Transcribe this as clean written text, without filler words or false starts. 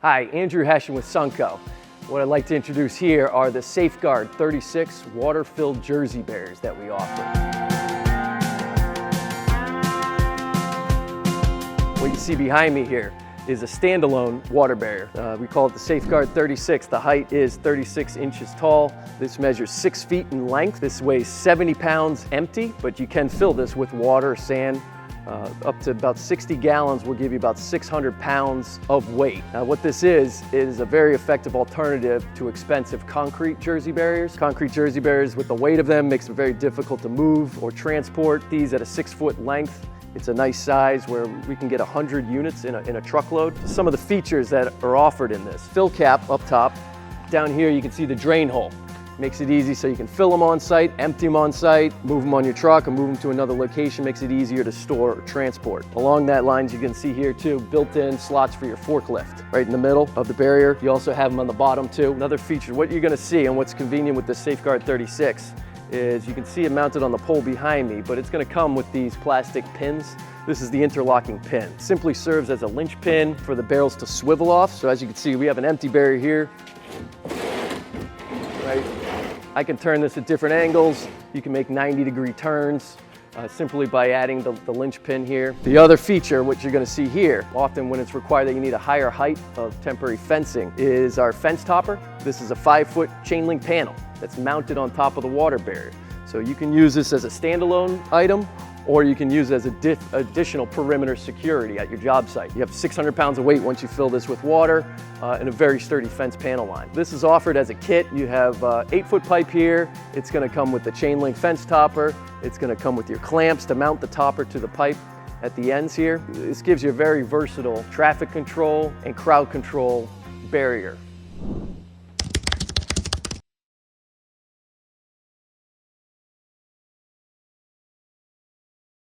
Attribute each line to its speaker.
Speaker 1: Hi, Andrew Hession with SONCO. What I'd like to introduce here are the Safeguard 36 water-filled jersey barriers that we offer. What you see behind me here is a standalone water barrier. We call it the Safeguard 36. The height is 36 inches tall. This measures 6 feet in length. This weighs 70 pounds empty, but you can fill this with water, sand. Up to about 60 gallons will give you about 600 pounds of weight. Now what this is a very effective alternative to expensive concrete jersey barriers. Concrete jersey barriers with the weight of them makes it very difficult to move or transport. These at a 6-foot length, it's a nice size where we can get 100 units in a truckload. Some of the features that are offered in this: fill cap up top. Down here you can see the drain hole. Makes it easy so you can fill them on site, empty them on site, move them on your truck, or move them to another location. Makes it easier to store or transport. Along that lines, you can see here too, built-in slots for your forklift. Right in the middle of the barrier. You also have them on the bottom too. Another feature, what you're gonna see and what's convenient with the Safeguard 36 is you can see it mounted on the pole behind me, but it's gonna come with these plastic pins. This is the interlocking pin. It simply serves as a linch pin for the barrels to swivel off. So as you can see, we have an empty barrier here. Right. I can turn this at different angles. You can make 90-degree turns simply by adding the linch pin here. The other feature, which you're gonna see here, often when it's required that you need a higher height of temporary fencing, is our fence topper. This is a 5-foot chain link panel that's mounted on top of the water barrier. So you can use this as a standalone item, or you can use it as additional perimeter security at your job site. You have 600 pounds of weight once you fill this with water and a very sturdy fence panel line. This is offered as a kit. You have 8-foot pipe here. It's gonna come with the chain link fence topper. It's gonna come with your clamps to mount the topper to the pipe at the ends here. This gives you a very versatile traffic control and crowd control barrier.